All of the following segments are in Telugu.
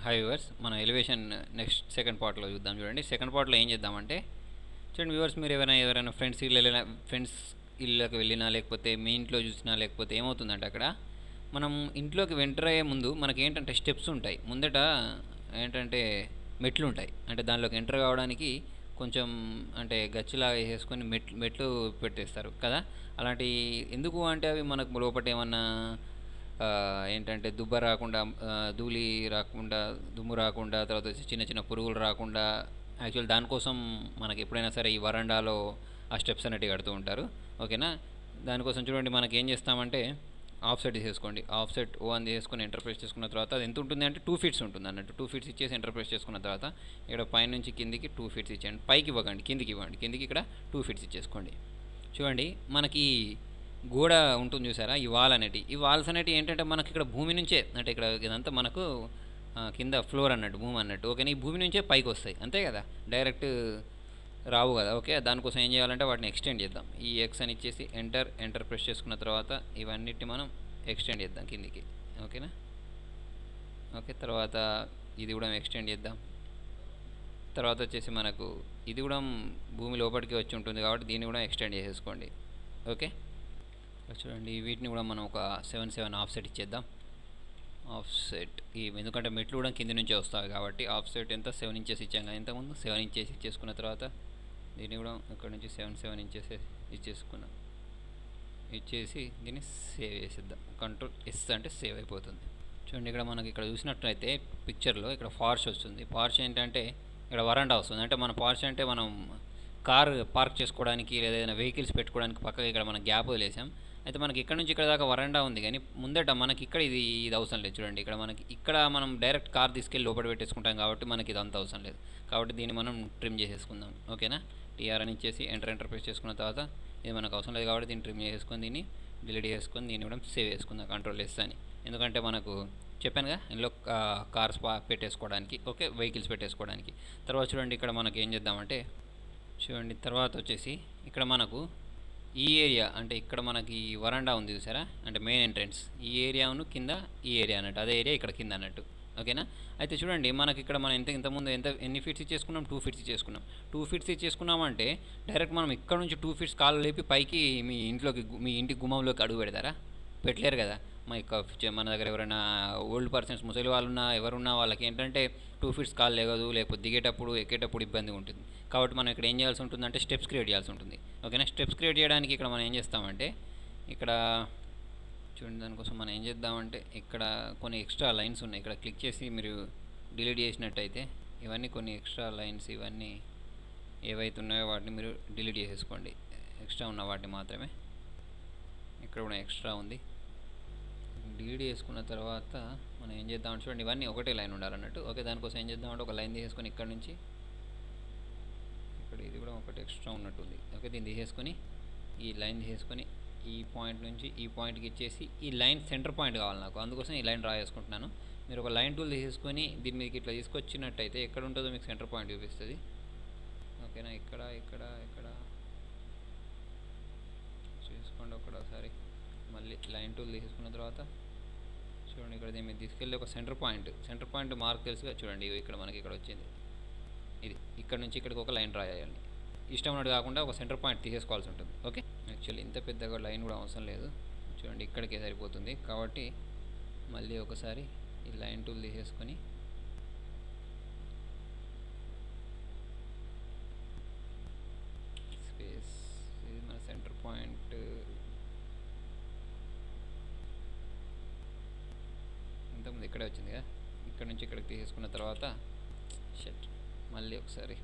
హై వ్యూవర్స్ మన ఎలివేషన్ నెక్స్ట్ సెకండ్ పార్ట్లో చూద్దాం. చూడండి సెకండ్ పార్ట్లో ఏం చేద్దామంటే చూడండి వ్యూవర్స్, మీరు ఎవరైనా ఫ్రెండ్స్ ఇల్లు వెళ్ళినా, ఫ్రెండ్స్ ఇళ్ళకి వెళ్ళినా, లేకపోతే మీ ఇంట్లో చూసినా, లేకపోతే ఏమవుతుందంటే అక్కడ మనం ఇంట్లోకి ఎంటర్ అయ్యే ముందు మనకి ఏంటంటే స్టెప్స్ ఉంటాయి. ముందట ఏంటంటే మెట్లు ఉంటాయి. అంటే దానిలోకి ఎంటర్ కావడానికి కొంచెం అంటే గచ్చిలాగా వేసుకొని మెట్లు పెట్టేస్తారు కదా. అలాంటి ఎందుకు అంటే అవి మనకు లోపల ఏమన్నా ఏంటంటే దుబ్బ రాకుండా, ధూళి రాకుండా, దుమ్ము రాకుండా, తర్వాత వచ్చి చిన్న చిన్న పురుగులు రాకుండా, యాక్చువల్ దానికోసం మనకి ఎప్పుడైనా సరే ఈ వరండాలో ఆ స్టెప్స్ అనేటివి కడుతూ ఉంటారు. ఓకేనా. దానికోసం చూడండి మనకి ఏం చేస్తామంటే ఆఫ్ సెట్ తీసేసుకోండి. ఆఫ్ సెట్ ఓ అని తీసుకొని ఎంటర్ ప్రెస్ చేసుకున్న తర్వాత అది ఎంత ఉంటుంది అంటే 2 ఫీట్స్ ఉంటుంది అన్నట్టు. 2 ఫీట్స్ ఇచ్చేసి ఎంటర్ ప్రెస్ చేసుకున్న తర్వాత ఇక్కడ పైనుంచి కిందికి 2 ఫీట్స్ ఇచ్చేయండి. పైకి ఇవ్వకండి, కిందికి ఇవ్వండి. కిందికి ఇక్కడ 2 ఫీట్స్ ఇచ్చేసుకోండి. చూడండి మనకి గోడ ఉంటుంది చూసారా, ఈ వాల్ అనేటివి, ఈ వాల్స్ అనేటివి ఏంటంటే మనకి ఇక్కడ భూమి నుంచే, అంటే ఇక్కడ ఇదంతా మనకు కింద ఫ్లోర్ అన్నట్టు, భూమి అన్నట్టు. ఓకేనా. ఈ భూమి నుంచే పైకి వస్తాయి అంతే కదా, డైరెక్ట్ రావు కదా. ఓకే. దానికోసం ఏం చేయాలంటే వాటిని ఎక్స్టెండ్ చేద్దాం. ఈ ఎక్స్ అని ఇచ్చేసి ఎంటర్ ప్రెస్ చేసుకున్న తర్వాత ఇవన్నిటిని మనం ఎక్స్టెండ్ చేద్దాం కిందికి. ఓకేనా. ఓకే. తర్వాత ఇది కూడా ఎక్స్టెండ్ చేద్దాం. తర్వాత వచ్చేసి మనకు ఇది కూడా భూమి లోపలికి వచ్చి ఉంటుంది కాబట్టి దీన్ని కూడా ఎక్స్టెండ్ చేసేసుకోండి. ఓకే. చూడండి వీటిని కూడా మనం ఒక 7 ఆఫ్ సెట్ ఇచ్చేద్దాం. ఆఫ్ సెట్ ఎందుకంటే మెట్లు కూడా కింది నుంచే వస్తాయి కాబట్టి ఆఫ్ సెట్ ఎంత 7 ఇంచెస్ ఇచ్చాం కదా ఇంతకుముందు. 7 ఇంచెస్ ఇచ్చేసుకున్న తర్వాత దీన్ని కూడా ఇక్కడ నుంచి 7 ఇంచెస్ ఇచ్చేసుకున్నాం. ఇచ్చేసి దీన్ని సేవ్ చేసేద్దాం. కంట్రోల్ ఎస్ అంటే సేవ్ అయిపోతుంది. చూడండి ఇక్కడ మనకి ఇక్కడ చూసినట్లయితే పిక్చర్లో ఇక్కడ పార్ష్ వస్తుంది. పార్ష్ ఏంటంటే ఇక్కడ వరండా వస్తుంది. అంటే మన పార్ష్ అంటే మనం కార్ పార్క్ చేసుకోవడానికి లేదా ఏదైనా వెహికల్స్ పెట్టుకోవడానికి పక్కగా ఇక్కడ మనం గ్యాప్ వదిలేసాం. అయితే మనకి ఇక్కడ నుంచి ఇక్కడ దాకా వరండా ఉంది, కానీ ముందట మనకి ఇక్కడ ఇది అవసరం లేదు. చూడండి ఇక్కడ మనకి ఇక్కడ మనం డైరెక్ట్ కార్ తీసుకెళ్ళి లోపల పెట్టేసుకుంటాం కాబట్టి మనకి ఇది అంత అవసరం లేదు. కాబట్టి దీన్ని మనం ట్రిమ్ చేసేసుకుందాం. ఓకేనా. టీఆర్ అని ఇచ్చేసి ఎంటర్ ప్రెస్ చేసుకున్న తర్వాత ఇది మనకు అవసరం లేదు కాబట్టి దీన్ని ట్రిమ్ చేసుకొని దీన్ని డిలీట్ చేసుకొని దీన్ని కూడా సేవ్ చేసుకుందాం. కంట్రోల్ ఎస్ అని. ఎందుకంటే మనకు చెప్పానుగా ఇందులో కార్స్ పెట్టేసుకోవడానికి, ఓకే, వెహికల్స్ పెట్టేసుకోవడానికి. తర్వాత చూడండి ఇక్కడ మనకి ఏం చేద్దామంటే చూడండి తర్వాత వచ్చేసి ఇక్కడ మనకు ఈ ఏరియా, అంటే ఇక్కడ మనకి వరండా ఉంది చూసారా, అంటే మెయిన్ ఎంట్రన్స్, ఈ ఏరియాను కింద ఈ ఏరియా అన్నట్టు, అదే ఏరియా ఇక్కడ కింద అన్నట్టు. ఓకేనా. అయితే చూడండి మనకి ఇక్కడ మనం ఇంతకుముందు ఎన్ని ఫీట్స్ ఇచ్చేసుకున్నాం, 2 ఫీట్స్ ఇచ్చేసుకున్నాం. 2 ఫీట్స్ ఇచ్చేసుకున్నామంటే డైరెక్ట్ మనం ఇక్కడ నుంచి 2 ఫీట్స్ కాళ్ళు లేపి పైకి మీ ఇంట్లోకి, మీ ఇంటి గుమ్మంలోకి అడుగు పెడతారా? పెట్టలేరు కదా. మన దగ్గర ఎవరైనా ఓల్డ్ పర్సన్స్, ముసలి వాళ్ళు ఉన్నా ఎవరున్నా వాళ్ళకి ఏంటంటే 2 ఫీట్స్ కాలు లేగదు, లేకపోతే దిగేటప్పుడు ఎక్కేటప్పుడు ఇబ్బంది ఉంటుంది. కాబట్టి మనం ఇక్కడ ఏం చేయాల్సి ఉంటుందంటే స్టెప్స్ క్రియేట్ చేయాల్సి ఉంటుంది. ఓకేనా. స్టెప్స్ క్రియేట్ చేయడానికి ఇక్కడ మనం ఏం చేస్తామంటే ఇక్కడ చూడండి దానికోసం మనం ఏం చేద్దామంటే ఇక్కడ కొన్ని ఎక్స్ట్రా లైన్స్ ఉన్నాయి. ఇక్కడ క్లిక్ చేసి మీరు డిలీట్ చేసినట్టయితే ఇవన్నీ కొన్ని ఎక్స్ట్రా లైన్స్, ఇవన్నీ ఏవైతే ఉన్నాయో వాటిని మీరు డిలీట్ చేసేసుకోండి. ఎక్స్ట్రా ఉన్న వాటిని మాత్రమే. ఇక్కడ కూడా ఎక్స్ట్రా ఉంది, డిలీట్ చేసుకున్న తర్వాత మనం ఏం చేద్దామంటే చూడండి ఇవన్నీ ఒకటే లైన్ ఉండాలన్నట్టు. ఓకే. దానికోసం ఏం చేద్దామంటే ఒక లైన్ తీసేసుకొని ఇక్కడ నుంచి ఇక్కడ ఇది కూడా ఒకటి ఎక్స్ట్రా ఉన్నట్టుంది. ఓకే. దీన్ని తీసేసుకొని ఈ లైన్ తీసేసుకొని ఈ పాయింట్ నుంచి ఈ పాయింట్కి ఇచ్చేసి ఈ లైన్ సెంటర్ పాయింట్ కావాలి నాకు, అందుకోసం ఈ లైన్ డ్రా చేసుకుంటున్నాను. మీరు ఒక లైన్ టూల్ తీసేసుకొని దీని మీదకి ఇట్లా తీసుకొచ్చినట్టయితే ఎక్కడ ఉంటుందో మీకు సెంటర్ పాయింట్ చూపిస్తుంది. ఓకేనా. ఇక్కడ ఇక్కడ ఇక్కడ చూసుకోండి ఒకసారి. మళ్ళీ లైన్ టూల్ తీసుకున్న తర్వాత చూడండి ఇక్కడ దీన్ని మీరు తీసుకెళ్ళి ఒక సెంటర్ పాయింట్ మార్క్ తెలుసుగా. చూడండి ఇక్కడ మనకి ఇక్కడ వచ్చింది. ఇది ఇక్కడ నుంచి ఇక్కడికి ఒక లైన్ డ్రా చేయాలి. ఇష్టం ఉన్నట్టు కాకుండా ఒక సెంటర్ పాయింట్ తీసేసుకోవాల్సి ఉంటుంది. ఓకే. యాక్చువల్లీ ఇంత పెద్దగా లైన్ కూడా అవసరం లేదు. చూడండి ఇక్కడికే సరిపోతుంది కాబట్టి మళ్ళీ ఒకసారి ఈ లైన్ టూల్ తీసేసుకొని స్పేస్, ఇది మన సెంటర్ పాయింట్. ఇంతకుముందు ఇక్కడే వచ్చింది కదా, ఇక్కడ నుంచి ఇక్కడికి తీసేసుకున్న తర్వాత షట్ మళ్ళీ ఒకసారి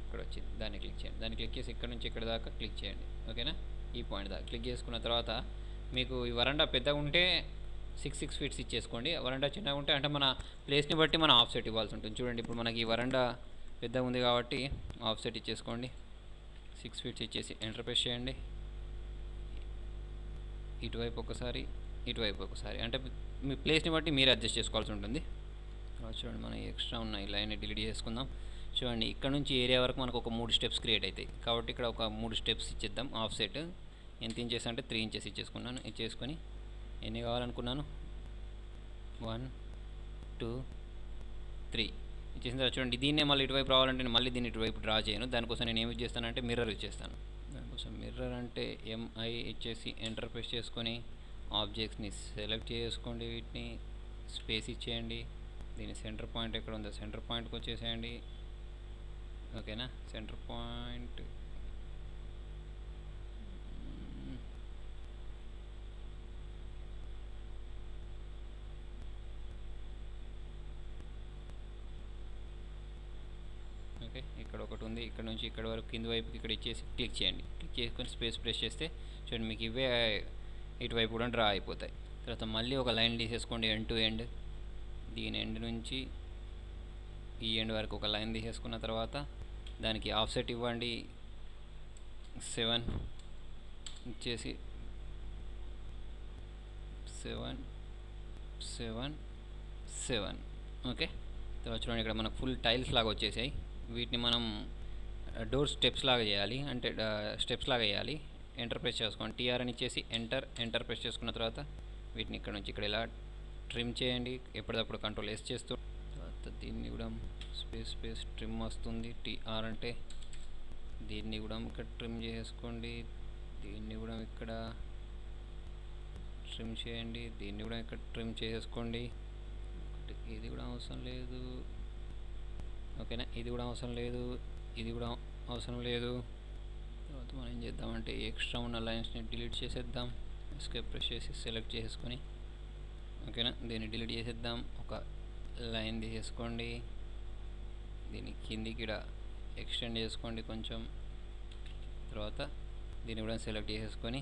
ఇక్కడ వచ్చింది, దాన్ని క్లిక్ చేయండి. దాన్ని క్లిక్ చేసి ఇక్కడ నుంచి ఇక్కడ దాకా క్లిక్ చేయండి. ఓకేనా. ఈ పాయింట్ దాకా క్లిక్ చేసుకున్న తర్వాత మీకు ఈ వరండా పెద్దగా ఉంటే 6 ఫీట్స్ ఇచ్చేసుకోండి. వరండా చిన్నగా ఉంటే అంటే మన ప్లేస్ని బట్టి మనం ఆఫ్ సెట్ ఇవ్వాల్సి ఉంటుంది. చూడండి ఇప్పుడు మనకి ఈ వరండా పెద్దగా ఉంది కాబట్టి ఆఫ్ సెట్ ఇచ్చేసుకోండి. 6 ఫీట్స్ ఇచ్చేసి ఎంటర్ ప్రెస్ చేయండి. ఇటువైపు ఒకసారి, ఇటువైపు ఒకసారి, అంటే మీ ప్లేస్ని బట్టి మీరు అడ్జస్ట్ చేసుకోవాల్సి ఉంటుంది. చూడండి మనం ఎక్స్ట్రా ఉన్న ఈ లైన్ డిలీట్ చేసుకుందాం. చూడండి ఇక్కడ నుంచి ఏరియా వరకు మనకు ఒక 3 స్టెప్స్ క్రియేట్ అవుతాయి. కాబట్టి ఇక్కడ ఒక 3 స్టెప్స్ ఇచ్చేద్దాం. ఆఫ్ సెట్ ఎంత ఇంచెస్ అంటే 3 ఇంచెస్ ఇచ్చేసుకున్నాను. ఇచ్చేసుకొని ఎన్ని కావాలనుకున్నాను 1 2 3 ఇచ్చేసిన తర్వాత చూడండి దీన్నే మళ్ళీ ఇటువైపు రావాలంటే నేను మళ్ళీ దీన్ని ఇటువైపు డ్రా చేయను. దానికోసం నేను ఏమి చేస్తానంటే మిర్రర్ ఇచ్చేస్తాను. దానికోసం మిర్రర్ అంటే MI ఇచ్చేసి ఎంటర్ ప్రెస్ చేసుకొని ఆబ్జెక్ట్స్ని సెలెక్ట్ చేసుకోండి. వీటిని స్పేస్ ఇచ్చేయండి. దీని సెంటర్ పాయింట్ ఎక్కడ ఉందో సెంటర్ పాయింట్కి వచ్చేసేయండి. ఓకేనా, సెంటర్ పాయింట్ ఓకే. ఇక్కడ ఒకటి ఉంది. ఇక్కడ నుంచి ఇక్కడ వరకు కింది వైపుకి ఇక్కడ ఇచ్చేసి క్లిక్ చేయండి. క్లిక్ చేసుకొని స్పేస్ ప్రెస్ చేస్తే చూడండి మీకు ఇవే ఇటువైపు కూడా డ్రా అయిపోతాయి. తర్వాత మళ్ళీ ఒక లైన్ తీసేసుకోండి ఎండ్ టు ఎండ్. దీని ఎండ్ నుంచి ఈ ఎండ్ వరకు ఒక లైన్ తీసేసుకున్న తర్వాత దానికి ఆఫ్సెట్ ఇవ్వండి 7 ఇచ్చేసి 7 7 7. ఓకే. తర్వాత చూడండి ఇక్కడ మనకు ఫుల్ టైల్స్ లాగా వచ్చేసాయి. వీటిని మనం డోర్ స్టెప్స్ లాగా చేయాలి, అంటే స్టెప్స్ లాగా వేయాలి. ఎంటర్ ప్రెస్ చేసుకోండి. TR అని ఇచ్చేసి ఎంటర్ ప్రెస్ చేసుకున్న తర్వాత వీటిని ఇక్కడ నుంచి ఇక్కడ ఇలా ట్రిమ్ చేయండి. ఎప్పటికప్పుడు కంట్రోల్ S చేస్తూ తర్వాత దీన్ని కూడా స్పేస్ ట్రిమ్ వస్తుంది. TR అంటే దీన్ని కూడా ఇక్కడ ట్రిమ్ చేసుకోండి. దీన్ని కూడా ఇక్కడ ట్రిమ్ చేయండి. దీన్ని కూడా ఇక్కడ ట్రిమ్ చేసుకోండి. ఇది కూడా అవసరం లేదు. ఓకేనా, ఇది కూడా అవసరం లేదు. ఇది కూడా అవసరం లేదు. తర్వాత మనం ఏం చేద్దామంటే ఎక్స్ట్రా ఉన్న లైన్స్ని డిలీట్ చేసేద్దాం. ఎస్కేప్ ప్రెస్ చేసి సెలెక్ట్ చేసుకొని ఓకేనా దీన్ని డిలీట్ చేసేద్దాం. ఒక లైన్ తీసేసుకోండి. దీన్ని కిందికి ఇక్కడ ఎక్స్టెండ్ చేసుకోండి కొంచెం. తర్వాత దీన్ని కూడా సెలెక్ట్ చేసేసుకొని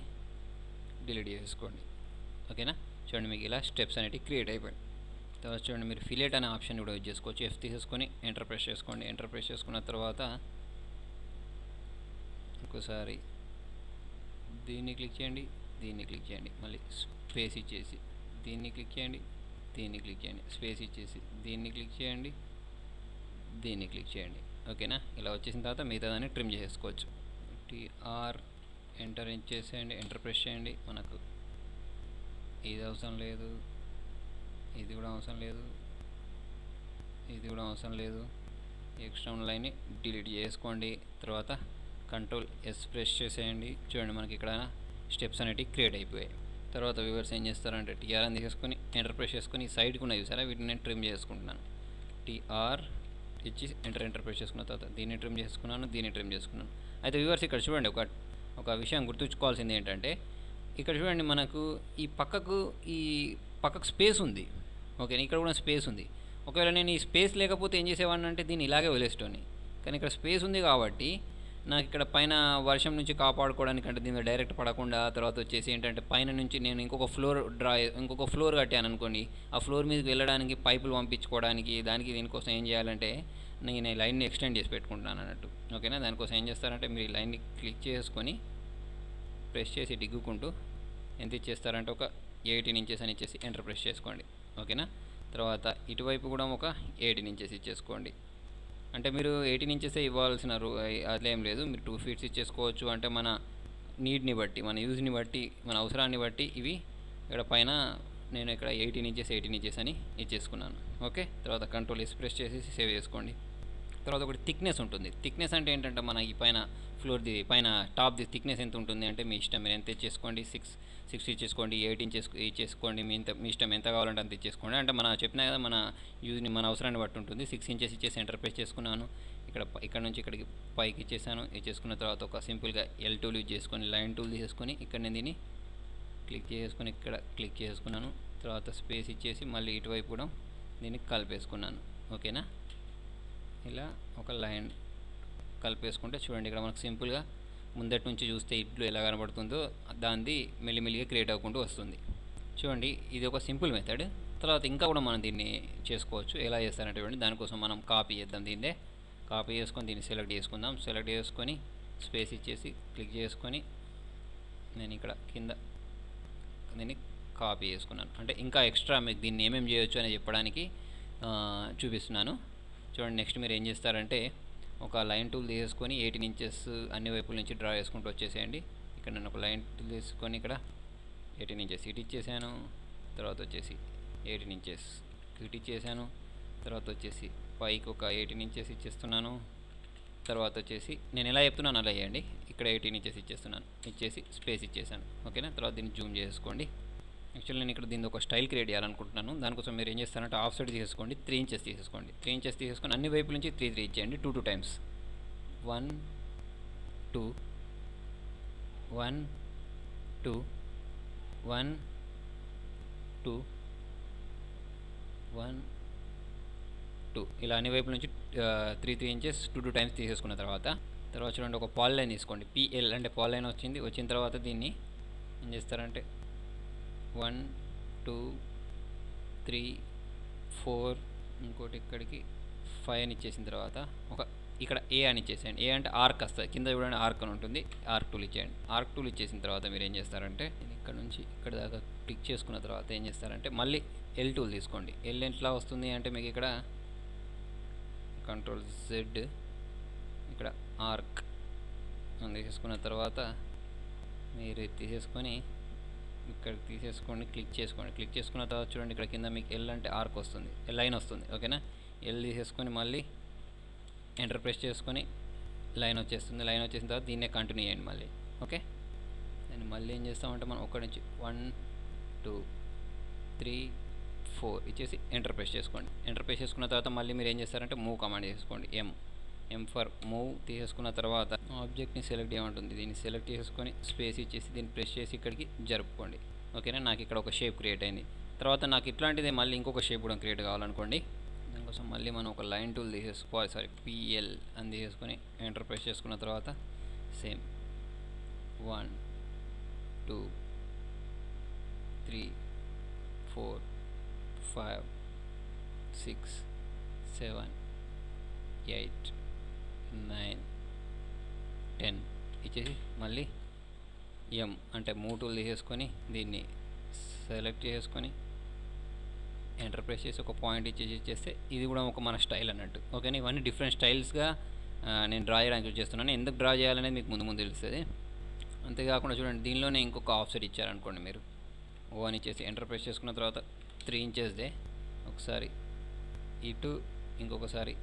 డిలీట్ చేసేసుకోండి. ఓకేనా, చూడండి మీకు ఇలా స్టెప్స్ అనేవి క్రియేట్ అయిపోయాయి. తర్వాత చూడండి మీరు ఫిలేట్ అనే ఆప్షన్ కూడా యూజ్ చేసుకోవచ్చు. F తీసేసుకొని ఎంటర్ ప్రెస్ చేసుకోండి. ఎంటర్ ప్రెస్ చేసుకున్న తర్వాత ఇంకోసారి దీన్ని క్లిక్ చేయండి, దీన్ని క్లిక్ చేయండి, మళ్ళీ స్పేస్ ఇచ్చేసి దీన్ని క్లిక్ చేయండి, దీన్ని క్లిక్ చేయండి, స్పేస్ ఇచ్చేసి దీన్ని క్లిక్ చేయండి, దీన్ని క్లిక్ చేయండి. ఓకేనా, ఇలా వచ్చేసిన తర్వాత మిగతా దాన్ని ట్రిమ్ చేసుకోవచ్చు. TR ఎంటర్ ఇచ్చేసేయండి, ఎంటర్ ప్రెస్ చేయండి. మనకు ఇది అవసరం లేదు, ఇది కూడా అవసరం లేదు, ఇది కూడా అవసరం లేదు. ఎక్స్ట్రా లైన్ని డిలీట్ చేసుకోండి. తర్వాత కంట్రోల్ S ప్రెస్ చేసేయండి. చూడండి మనకి ఇక్కడ స్టెప్స్ అనేవి క్రియేట్ అయిపోయాయి. తర్వాత వ్యూవర్స్ ఏం చేస్తారంటే TR అని తీసేసుకొని ఎంటర్ ప్రెస్ చేసుకొని సైడ్కి ఉన్నాయి చూసారా, వీటిని నేను ట్రిమ్ చేసుకుంటున్నాను. TR ఇచ్చి ఎంటర్ ప్రెస్ చేసుకున్న తర్వాత దీన్ని ట్రిమ్ చేసుకున్నాను, దీన్ని ట్రిమ్ చేసుకున్నాను. అయితే వ్యూవర్స్ ఇక్కడ చూడండి ఒక విషయం గుర్తుంచుకోవాల్సింది ఏంటంటే ఇక్కడ చూడండి మనకు ఈ పక్కకు స్పేస్ ఉంది. ఓకే, ఇక్కడ కూడా స్పేస్ ఉంది. ఒకవేళ నేను ఈ స్పేస్ లేకపోతే ఏం చేసేవాడిని అంటే దీన్ని ఇలాగే వదిలేస్తాను. కానీ ఇక్కడ స్పేస్ ఉంది కాబట్టి నాకు ఇక్కడ పైన వర్షం నుంచి కాపాడుకోవడానికి అంటే దీని డైరెక్ట్ పడకుండా తర్వాత వచ్చేసి ఏంటంటే పైన నుంచి నేను ఇంకొక ఫ్లోర్ కట్టాను అనుకోండి, ఆ ఫ్లోర్ మీదకి వెళ్ళడానికి పైపులు పంపించుకోవడానికి దీనికోసం ఏం చేయాలంటే నేను ఈ లైన్ని ఎక్స్టెండ్ చేసి పెట్టుకుంటున్నాను అన్నట్టు. ఓకేనా, దానికోసం ఏం చేస్తారంటే మీరు ఈ లైన్ని క్లిక్ చేసుకొని ప్రెస్ చేసి డిగ్గుకుంటూ ఎంత ఇచ్చేస్తారంటే ఒక 18 ఇంచెస్ అని ఇచ్చేసి ఎంటర్ ప్రెస్ చేసుకోండి. ఓకేనా, తర్వాత ఇటువైపు కూడా ఒక 18 ఇంచెస్ ఇచ్చేసుకోండి. అంటే మీరు 18 ఇంచెసే ఇవ్వాల్సిన అదేం లేదు, మీరు 2 ఫీట్స్ ఇచ్చేసుకోవచ్చు. అంటే మన నీడ్ని బట్టి, మన యూజ్ని బట్టి, మన అవసరాన్ని బట్టి ఇవి ఇక్కడ పైన నేను ఇక్కడ 18 ఇంచెస్ అని ఇచ్చేసుకున్నాను. ఓకే, తర్వాత కంట్రోల్ S ప్రెస్ చేసి సేవ్ చేసుకోండి. తర్వాత ఒకటి థిక్నెస్ ఉంటుంది. థిక్నెస్ అంటే ఏంటంటే మన ఈ పైన ఫ్లోర్ది పైన టాప్ది థిక్నెస్ ఎంత ఉంటుంది అంటే మీ ఇష్టం, మీరు ఎంత ఇచ్చేసుకోండి. 6 ఇచ్చేసుకోండి, 8 ఇంచెస్ ఇచ్చేసుకోండి, మీ ఇష్టం ఎంత కావాలంటే అంత ఇచ్చేసుకోండి. అంటే మన చెప్పినా కదా మన యూజ్ని మన అవసరాన్ని బట్టి ఉంటుంది. 6 ఇంచెస్ ఇచ్చేసి ఎంటర్ ప్రెస్ చేసుకున్నాను. ఇక్కడ నుంచి ఇక్కడికి పైకి ఇచ్చేసుకున్న తర్వాత ఒక సింపుల్గా L టూల్ యూజ్ చేసుకొని లైన్ టూల్ తీసేసుకొని ఇక్కడ నేను దీన్ని క్లిక్ చేసుకొని ఇక్కడ క్లిక్ చేసుకున్నాను. తర్వాత స్పేస్ ఇచ్చేసి మళ్ళీ ఇటువైపు కూడా దీన్ని కలిపేసుకున్నాను. ఓకేనా, ఇలా ఒక లైన్ కలిపేసుకుంటే చూడండి ఇక్కడ మనకు సింపుల్గా ముందటి నుంచి చూస్తే ఇట్లు ఎలా కనబడుతుందో దాన్ని మెల్లిమెల్లిగా క్రియేట్ అవ్వకుండా వస్తుంది. చూడండి ఇది ఒక సింపుల్ మెథడ్. తర్వాత ఇంకా కూడా మనం దీన్ని చేసుకోవచ్చు. ఎలా చేస్తారంటే దానికోసం మనం కాపీ చేద్దాం. కాపీ చేసుకొని దీన్ని సెలెక్ట్ చేసుకుందాం. సెలెక్ట్ చేసుకొని స్పేస్ ఇచ్చేసి క్లిక్ చేసుకొని నేను ఇక్కడ కింద దీన్ని కాపీ చేసుకున్నాను. అంటే ఇంకా ఎక్స్ట్రా మీకు దీన్ని ఏమేమి చేయొచ్చు అని చెప్పడానికి చూపిస్తున్నాను. చూడండి నెక్స్ట్ మీరు ఏం చేస్తారంటే ఒక లైన్ టూల్ తీసేసుకొని 18 ఇంచెస్ అన్ని వైపుల నుంచి డ్రా చేసుకుంటూ వచ్చేసేయండి. ఇక్కడ నేను ఒక లైన్ టూల్ తీసుకొని ఇక్కడ 18 ఇంచెస్ ఇటు ఇచ్చేసాను. తర్వాత వచ్చేసి 18 ఇంచెస్ ఇటు ఇచ్చేసాను. తర్వాత వచ్చేసి పైకి ఒక 18 ఇంచెస్ ఇచ్చేస్తున్నాను. తర్వాత వచ్చేసి నేను ఎలా చెప్తున్నాను అలా వేయండి. ఇక్కడ 18 ఇంచెస్ ఇచ్చేస్తున్నాను, ఇచ్చేసి స్పేస్ ఇచ్చేసాను. ఓకేనా. తర్వాత దీన్ని జూమ్ చేసుకోండి. యాక్చువల్లీ నేను ఇక్కడ దీన్ని ఒక స్టైల్ క్రియేట్ చేయాలనుకుంటున్నాను. దానికోసం మీరు ఏం చేస్తారంటే ఆఫ్ సైడ్ తీసేసుకోండి, 3 ఇంచెస్ తీసేసుకోండి. 3 ఇంచెస్ తీసుకొని అన్ని వైపుల నుంచి 3 ఇచ్చేయండి. 2 టైమ్స్ 1 2 1 2 1 2 1 2 ఇలా అన్ని వైపుల నుంచి 3 ఇంచెస్ 2 టైమ్స్ తీసేసుకున్న తర్వాత చూడండి ఒక పాల్ లైన్ తీసుకోండి. పిఎల్ అంటే పాల్ లైన్ వచ్చిన తర్వాత దీన్ని ఏం చేస్తారంటే 1 2 3 4 ఇంకోటి ఇక్కడికి 5 అని ఇచ్చేసిన తర్వాత ఇక్కడ ఏ అని ఇచ్చేసేయండి. ఏ అంటే ఆర్క్ వస్తుంది, కింద చూడండి ఆర్క్ అని ఉంటుంది. ఆర్క్ టూల్ ఇచ్చేయండి. ఆర్క్ టూల్ ఇచ్చేసిన తర్వాత మీరు ఏం చేస్తారంటే ఇక్కడ నుంచి ఇక్కడ దాకా క్లిక్ చేసుకున్న తర్వాత ఏం చేస్తారంటే మళ్ళీ ఎల్ టూల్ తీసుకోండి. ఎల్ ఎట్లా వస్తుంది అంటే మీకు ఇక్కడ కంట్రోల్ జెడ్ ఇక్కడ ఆర్క్ అని తీసేసుకున్న తర్వాత మీరు తీసేసుకొని ఇక్కడ తీసేసుకోండి, క్లిక్ చేసుకోండి. క్లిక్ చేసుకున్న తర్వాత చూడండి ఇక్కడ కింద మీకు ఎల్ అంటే ఆర్క్ వస్తుంది, లైన్ వస్తుంది. ఓకేనా. ఎల్ తీసేసుకొని మళ్ళీ ఎంటర్ ప్రెస్ చేసుకొని లైన్ వచ్చేస్తుంది. లైన్ వచ్చేసిన తర్వాత దీన్నే కంటిన్యూ చేయండి మళ్ళీ. ఓకే. నేను మళ్ళీ ఏం చేస్తామంటే మనం ఒకటి నుంచి 1 2 3 4 ఇచ్చేసి ఎంటర్ ప్రెస్ చేసుకోండి. ఎంటర్ ప్రెస్ చేసుకున్న తర్వాత మళ్ళీ మీరు ఏం చేస్తారంటే మూవ్ కమాండ్ చేసుకోండి. ఎం ఫర్ మూవ్ తీసేసుకున్న తర్వాత ఆబ్జెక్ట్ని సెలెక్ట్ చేయమంటుంది. దీన్ని సెలెక్ట్ చేసుకొని స్పేస్ ఇచ్చేసి దీన్ని ప్రెస్ చేసి ఇక్కడికి జరుపుకోండి. ఓకేనా. నాకు ఇక్కడ ఒక షేప్ క్రియేట్ అయింది. తర్వాత నాకు ఇట్లాంటిదే మళ్ళీ ఇంకొక షేప్ కూడా క్రియేట్ కావాలనుకోండి. దానికోసం మళ్ళీ మనం ఒక లైన్ టూల్ తీసేసుకోవాలి. పిఎల్ అని తీసేసుకొని ఎంటర్ ప్రెస్ చేసుకున్న తర్వాత సేమ్ 1 2 3 4 5 6 7 8 9 10 ఇచ్చేసి మళ్ళీ ఎం అంటే మూవ్ టూల్ తీసేసుకొని దీన్ని సెలెక్ట్ చేసుకొని ఎంటర్ ప్రెస్ చేసి ఒక పాయింట్ ఇచ్చేస్తే ఇది కూడా ఒక మన స్టైల్ అన్నట్టు. ఓకేనా. ఇవన్నీ డిఫరెంట్ స్టైల్స్గా నేను డ్రా చేయడానికి యూజ్ చేస్తున్నాను. ఎందుకు డ్రా చేయాలనేది మీకు ముందు తెలుస్తుంది. అంతేకాకుండా చూడండి దీనిలోనే ఇంకొక ఆఫ్సెట్ ఇచ్చారనుకోండి మీరు. 1 ఇచ్చేసి ఎంటర్ ప్రెస్ చేసుకున్న తర్వాత 3 ఇంచెస్దే ఒకసారి ఇటు ఇంకొకసారి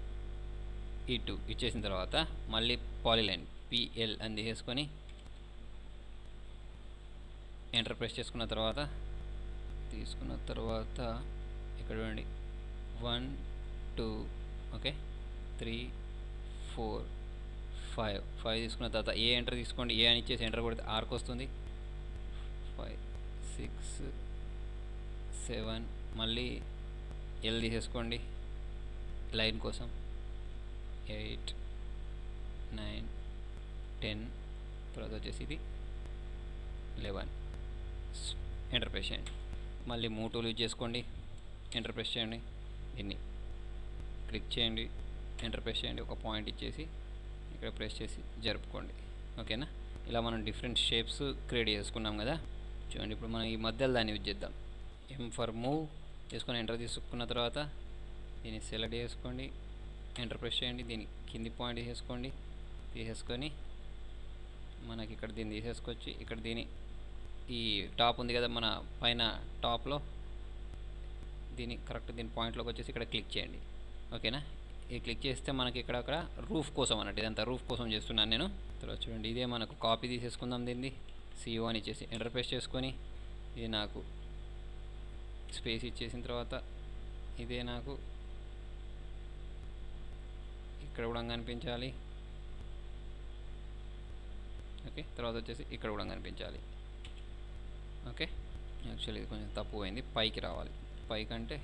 ఇటు ఇచ్చేసిన తర్వాత మళ్ళీ పాలిలైన్ పిఎల్ అని తీసేసుకొని ఎంటర్ ప్రెస్ చేసుకున్న తర్వాత ఇక్కడ చూడండి 1 2 ఓకే 3 4 5 తీసుకున్న తర్వాత ఏ ఎంటర్ తీసుకోండి. ఏ అని ఇచ్చేసి ఎంటర్ కొడితే ఆర్క్ వస్తుంది. 5 6 7 మళ్ళీ ఎల్ తీసేసుకోండి లైన్ కోసం. 8 9 10 తర్వాత వచ్చేసి ఇది 11 ఎంటర్ ప్రెస్ చేయండి. మళ్ళీ మూవ్ టూల్ యూజ్ చేసుకోండి. ఎంటర్ ప్రెస్ చేయండి. దీన్ని క్లిక్ చేయండి, ఎంటర్ ప్రెస్ చేయండి. ఒక పాయింట్ ఇచ్చేసి ఇక్కడ ప్రెస్ చేసి జరుపుకోండి. ఓకేనా. ఇలా మనం డిఫరెంట్ షేప్స్ క్రియేట్ చేసుకున్నాం కదా. చూడండి ఇప్పుడు మనం ఈ మధ్యలో దాన్ని యూజ్ చేద్దాం. ఎం ఫర్ మూవ్ చేసుకొని ఎంటర్ తీసుకున్న తర్వాత దీన్ని సెలెక్ట్ చేసుకోండి, ఎంటర్ ప్రెస్ చేయండి. దీన్ని కింది పాయింట్ తీసేసుకొని మనకి ఇక్కడ దీన్ని తీసేసుకొచ్చి ఇక్కడ ఈ టాప్ ఉంది కదా మన పైన టాప్లో దీని కరెక్ట్ దీని పాయింట్లోకి వచ్చేసి ఇక్కడ క్లిక్ చేయండి. ఓకేనా. ఈ క్లిక్ చేస్తే మనకి అక్కడ రూఫ్ కోసం అన్నట్టు, ఇదంతా రూఫ్ కోసం చేస్తున్నాను నేను. తర్వాత చూడండి ఇదే మనకు కాపీ తీసేసుకుందాం. దీన్ని CO అని ఇచ్చేసి ఎంటర్ ప్రెస్ చేసుకొని ఇది నాకు స్పేస్ ఇచ్చేసిన తర్వాత ఇదే నాకు ఇక్కడ కూడా కనిపించాలి. ఓకే. తర్వాత వచ్చేసి ఇక్కడ కూడా కనిపించాలి. ఓకే. యాక్చువల్లీ ఇది కొంచెం తప్పు అయింది, పైకి రావాలి. పైకి అంటే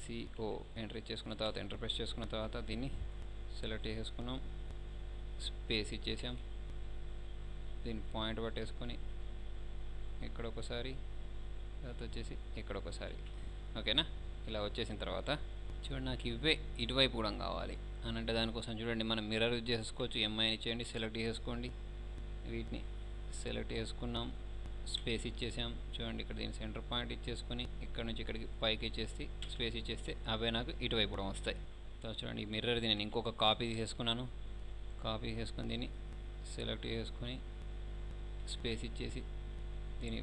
CO ఎంటర్ చేసుకున్న తర్వాత ఎంటర్ ప్రెస్ చేసుకున్న తర్వాత దీన్ని సెలెక్ట్ చేసుకున్నాం, స్పేస్ ఇచ్చేసాం. దీన్ని పాయింట్ పట్టేసుకొని ఇక్కడ ఒకసారి, తర్వాత వచ్చేసి ఇక్కడ ఒకసారి. ఓకేనా. ఇలా వచ్చేసిన తర్వాత చూడండి నాకు ఇవే ఇటువైపు కూడా కావాలి అని అంటే దానికోసం చూడండి మనం మిర్రర్ యూజ్ చేసుకోవచ్చు. ఎంఐని ఇచ్చేయండి, సెలెక్ట్ చేసుకోండి. వీటిని సెలెక్ట్ చేసుకున్నాం, స్పేస్ ఇచ్చేసాం. చూడండి ఇక్కడ దీని సెంటర్ పాయింట్ ఇచ్చేసుకొని ఇక్కడ నుంచి ఇక్కడికి పైకి ఇచ్చేసి స్పేస్ ఇచ్చేస్తే అవే నాకు ఇటువైపు కూడా వస్తాయి. చూడండి ఈ మిర్రర్ది నేను ఇంకొక కాపీ తీసేసుకున్నాను. కాపీ చేసుకొని దీన్ని సెలెక్ట్ చేసుకొని స్పేస్ ఇచ్చేసి దీని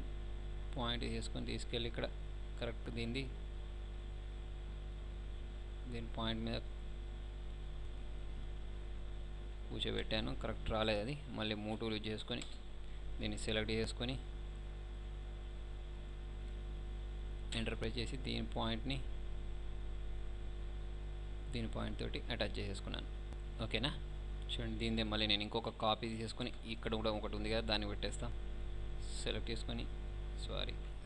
పాయింట్ చేసుకొని తీసుకెళ్ళి ఇక్కడ కరెక్ట్ దీని పాయింట్ మీద కూర్చోబెట్టాను. కరెక్ట్ రాలేదు అది. మళ్ళీ మూవ్ టూల్ యూజ్ చేసుకొని దీన్ని సెలెక్ట్ చేసుకొని ఎంటర్ ప్రెస్ చేసి దీని పాయింట్ని దీని పాయింట్ తోటి అటాచ్ చేసేసుకున్నాను. ఓకేనా. చూడండి దీనిదే మళ్ళీ నేను ఇంకొక కాపీ తీసేసుకొని ఇక్కడ కూడా ఒకటి ఉంది కదా దాన్ని పెట్టేస్తాం. సెలెక్ట్ చేసుకొని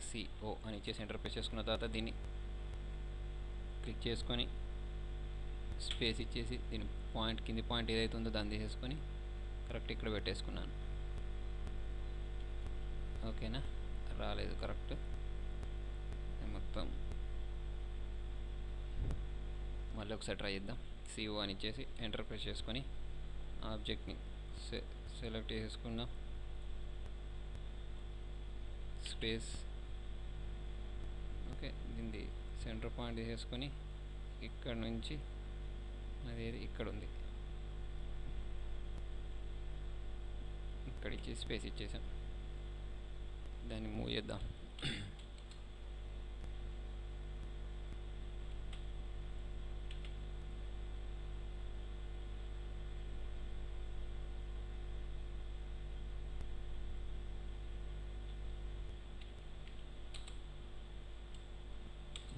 CO అని ఇచ్చేసి ఎంటర్ ప్రెస్ చేసుకున్న తర్వాత దీన్ని క్లిక్ చేసుకొని స్పేస్ ఇచ్చేసి దీని పాయింట్ కింది పాయింట్ ఏదైతే ఉందో దాన్ని తీసేసుకొని కరెక్ట్ ఇక్కడ పెట్టేసుకున్నాను. ఓకేనా. రాలేదు కరెక్ట్. మొత్తం మళ్ళీ ఒకసారి ట్రై చేద్దాం. CO అని ఇచ్చేసి ఎంటర్ ప్రెస్ చేసుకొని ఆబ్జెక్ట్ని సెలెక్ట్ చేసుకున్నాం. Space okay. దీన్ని సెంటర్ పాయింట్ తీసేసుకొని ఇక్కడ నుంచి అదేది ఇక్కడ ఉంది ఇక్కడ ఇచ్చి స్పేస్ ఇచ్చేసాం. దాన్ని మూవ్ చేద్దాం.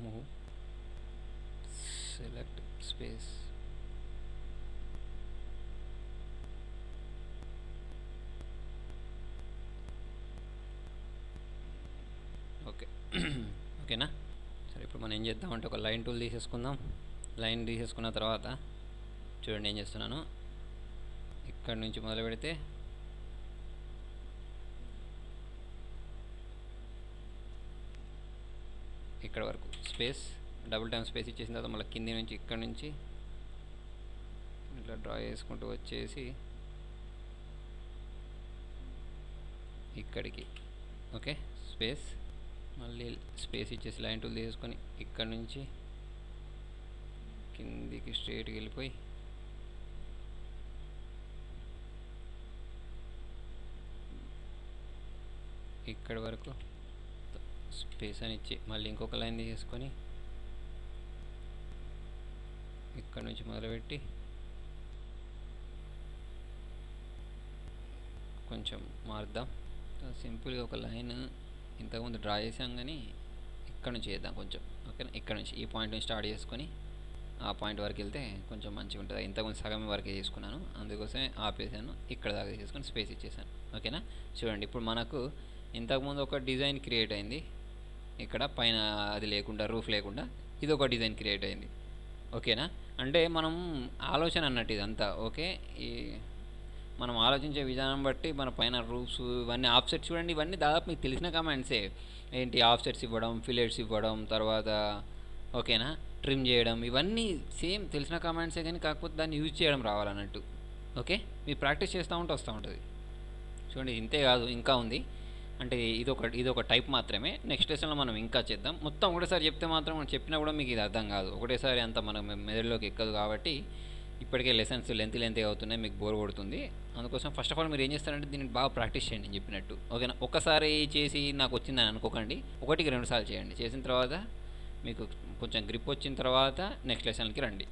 Move select space okay. ఓకేనా. సరే ఇప్పుడు మనం ఏం చేద్దామంటే ఒక లైన్ టూల్ తీసేసుకుందాం. లైన్ తీసేసుకున్న తర్వాత చూడండి ఏం చేస్తున్నాను. ఇక్కడ నుంచి మొదలు పెడితే ఇక్కడ వరకు స్పేస్ డబుల్ టైం స్పేస్ ఇచ్చేసిన తర్వాత మళ్ళీ కింది నుంచి ఇక్కడ నుంచి ఇట్లా డ్రా చేసుకుంటూ వచ్చేసి ఇక్కడికి ఓకే. స్పేస్ మళ్ళీ స్పేస్ ఇచ్చేసి లైన్ టూల్ తీసుకొని ఇక్కడ నుంచి కిందికి స్ట్రైట్కి వెళ్ళిపోయి ఇక్కడ వరకు స్పేస్ అని ఇచ్చి మళ్ళీ ఇంకొక లైన్ తీసుకొని ఇక్కడ నుంచి మొదలుపెట్టి కొంచెం మారుద్దాం. సింపుల్గా ఒక లైన్ ఇంతకుముందు డ్రా చేసాం కానీ ఇక్కడ నుంచి చేద్దాం కొంచెం. ఓకేనా. ఇక్కడ నుంచి ఈ పాయింట్ నుంచి స్టార్ట్ చేసుకొని ఆ పాయింట్ వరకు వెళ్తే కొంచెం మంచిగా ఉంటుంది. ఇంతకుముందు సగం వరకే చేసుకున్నాను, అందుకోసమే ఆపేసాను. ఇక్కడ దాకా చేసుకొని స్పేస్ ఇచ్చేసాను. ఓకేనా. చూడండి ఇప్పుడు మనకు ఇంతకుముందు ఒక డిజైన్ క్రియేట్ అయింది. ఇక్కడ పైన అది లేకుండా రూఫ్ లేకుండా ఇది ఒక డిజైన్ క్రియేట్ అయింది. ఓకేనా. అంటే మనం ఆలోచన అన్నట్టు ఇదంతా. ఓకే. ఈ మనం ఆలోచించే విధానం బట్టి మన పైన రూఫ్స్ ఇవన్నీ ఆఫ్సెట్స్ చూడండి, ఇవన్నీ దాదాపు మీకు తెలిసిన కమాండ్సే. ఏంటి ఆఫ్సెట్స్ ఇవ్వడం, ఫిలెట్స్ ఇవ్వడం, తర్వాత ఓకేనా ట్రిమ్ చేయడం, ఇవన్నీ సేమ్ తెలిసిన కమాండ్సే కానీ కాకపోతే దాన్ని యూజ్ చేయడం రావాలన్నట్టు. ఓకే. మీరు ప్రాక్టీస్ చేస్తూ ఉంటే వస్తూ ఉంటుంది. చూడండి ఇంతే కాదు ఇంకా ఉంది. అంటే ఇదొక టైప్ మాత్రమే. నెక్స్ట్ లెసన్లో మనం ఇంకా చేద్దాం. మొత్తం ఒకటేసారి చెప్తే మాత్రం మనం చెప్పినా కూడా మీకు ఇది అర్థం కాదు. ఒకటేసారి అంత మన మెదడులోకి ఎక్కదు. కాబట్టి ఇప్పటికే లెసన్స్ లెంత్ అవుతున్నాయి, మీకు బోర్ కొడుతుంది. అందుకోసం ఫస్ట్ ఆఫ్ ఆల్ మీరు ఏం చేస్తారంటే దీన్ని బాగా ప్రాక్టీస్ చేయండి నేను చెప్పినట్టు. ఓకేనా. ఒక్కసారి చేసి నాకు వచ్చిందని అనుకోకండి, 1కి 2 సార్లు చేయండి. చేసిన తర్వాత మీకు కొంచెం గ్రిప్ వచ్చిన తర్వాత నెక్స్ట్ లెసన్కి రండి.